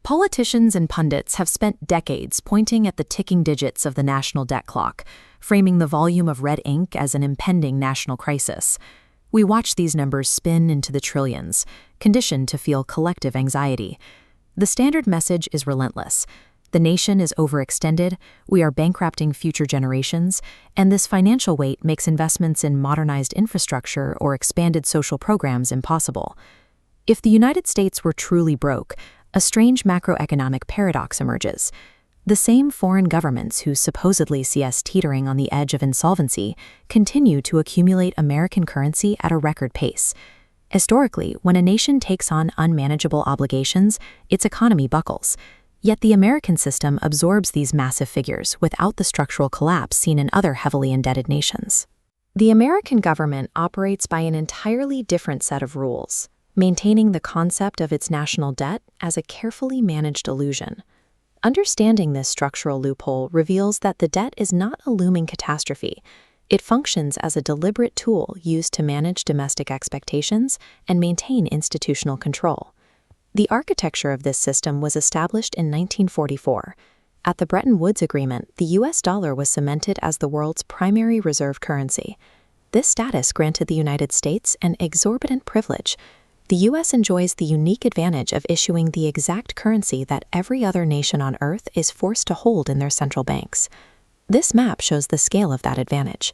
Politicians and pundits have spent decades pointing at the ticking digits of the national debt clock, framing the volume of red ink as an impending national crisis. We watch these numbers spin into the trillions, conditioned to feel collective anxiety. The standard message is relentless. The nation is overextended, we are bankrupting future generations, and this financial weight makes investments in modernized infrastructure or expanded social programs impossible. If the United States were truly broke, a strange macroeconomic paradox emerges. The same foreign governments who supposedly see us teetering on the edge of insolvency continue to accumulate American currency at a record pace. Historically, when a nation takes on unmanageable obligations, its economy buckles. Yet the American system absorbs these massive figures without the structural collapse seen in other heavily indebted nations. The American government operates by an entirely different set of rules, maintaining the concept of its national debt as a carefully managed illusion. Understanding this structural loophole reveals that the debt is not a looming catastrophe. It functions as a deliberate tool used to manage domestic expectations and maintain institutional control. The architecture of this system was established in 1944. At the Bretton Woods Agreement, the U.S. dollar was cemented as the world's primary reserve currency. This status granted the United States an exorbitant privilege. The U.S. enjoys the unique advantage of issuing the exact currency that every other nation on Earth is forced to hold in their central banks. This map shows the scale of that advantage.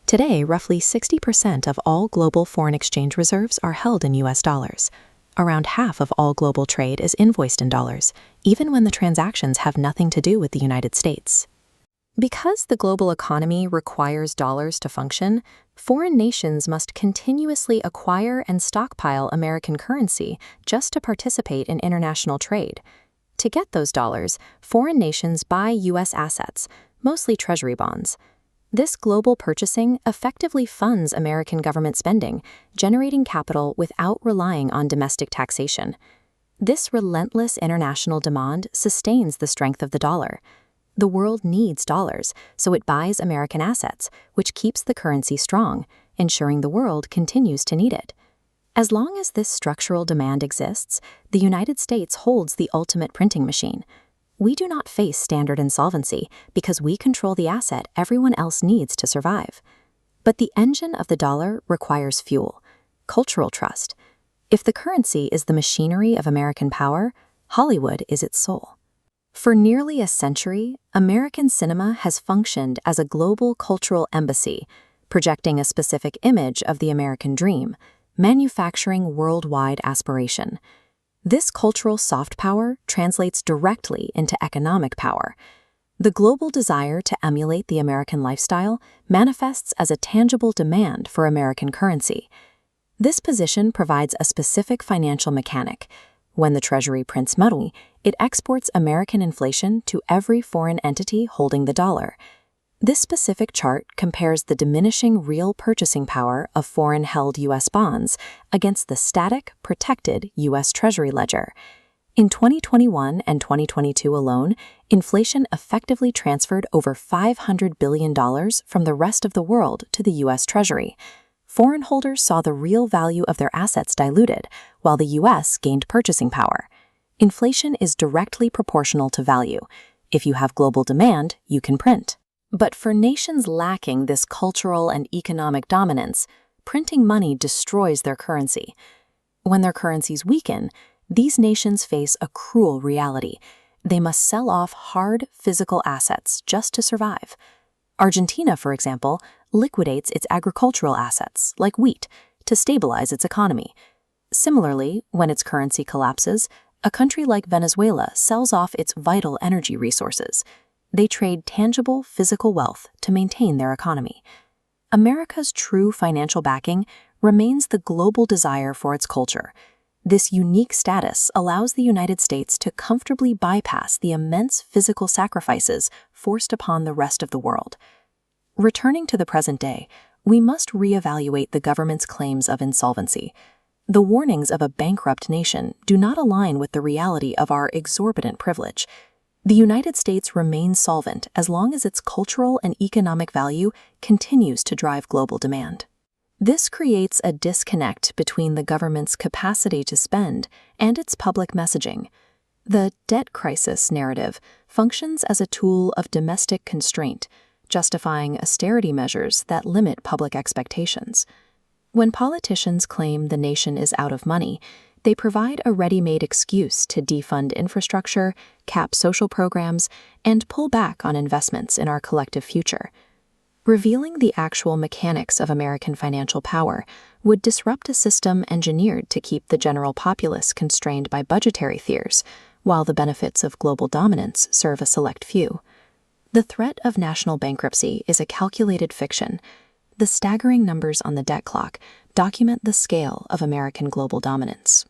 Today, roughly 60% of all global foreign exchange reserves are held in U.S. dollars. Around half of all global trade is invoiced in dollars, even when the transactions have nothing to do with the United States. Because the global economy requires dollars to function, foreign nations must continuously acquire and stockpile American currency just to participate in international trade. To get those dollars, foreign nations buy U.S. assets, mostly treasury bonds. This global purchasing effectively funds American government spending, generating capital without relying on domestic taxation. This relentless international demand sustains the strength of the dollar. The world needs dollars, so it buys American assets, which keeps the currency strong, ensuring the world continues to need it. As long as this structural demand exists, the United States holds the ultimate printing machine. We do not face standard insolvency because we control the asset everyone else needs to survive. But the engine of the dollar requires fuel, cultural trust. If the currency is the machinery of American power, Hollywood is its soul. For nearly a century, American cinema has functioned as a global cultural embassy, projecting a specific image of the American dream, manufacturing worldwide aspiration. This cultural soft power translates directly into economic power. The global desire to emulate the American lifestyle manifests as a tangible demand for American currency. This position provides a specific financial mechanic. When the Treasury prints money, it exports American inflation to every foreign entity holding the dollar. This specific chart compares the diminishing real purchasing power of foreign-held U.S. bonds against the static, protected U.S. Treasury ledger. In 2021 and 2022 alone, inflation effectively transferred over $500 billion from the rest of the world to the U.S. Treasury. Foreign holders saw the real value of their assets diluted, while the U.S. gained purchasing power. Inflation is directly proportional to value. If you have global demand, you can print. But for nations lacking this cultural and economic dominance, printing money destroys their currency. When their currencies weaken, these nations face a cruel reality. They must sell off hard physical assets just to survive. Argentina, for example, liquidates its agricultural assets, like wheat, to stabilize its economy. Similarly, when its currency collapses, a country like Venezuela sells off its vital energy resources. They trade tangible physical wealth to maintain their economy. America's true financial backing remains the global desire for its culture. This unique status allows the United States to comfortably bypass the immense physical sacrifices forced upon the rest of the world. Returning to the present day, we must reevaluate the government's claims of insolvency. The warnings of a bankrupt nation do not align with the reality of our exorbitant privilege. The United States remains solvent as long as its cultural and economic value continues to drive global demand. This creates a disconnect between the government's capacity to spend and its public messaging. The debt crisis narrative functions as a tool of domestic constraint, justifying austerity measures that limit public expectations. When politicians claim the nation is out of money, they provide a ready-made excuse to defund infrastructure, cap social programs, and pull back on investments in our collective future. Revealing the actual mechanics of American financial power would disrupt a system engineered to keep the general populace constrained by budgetary fears, while the benefits of global dominance serve a select few. The threat of national bankruptcy is a calculated fiction. The staggering numbers on the debt clock document the scale of American global dominance.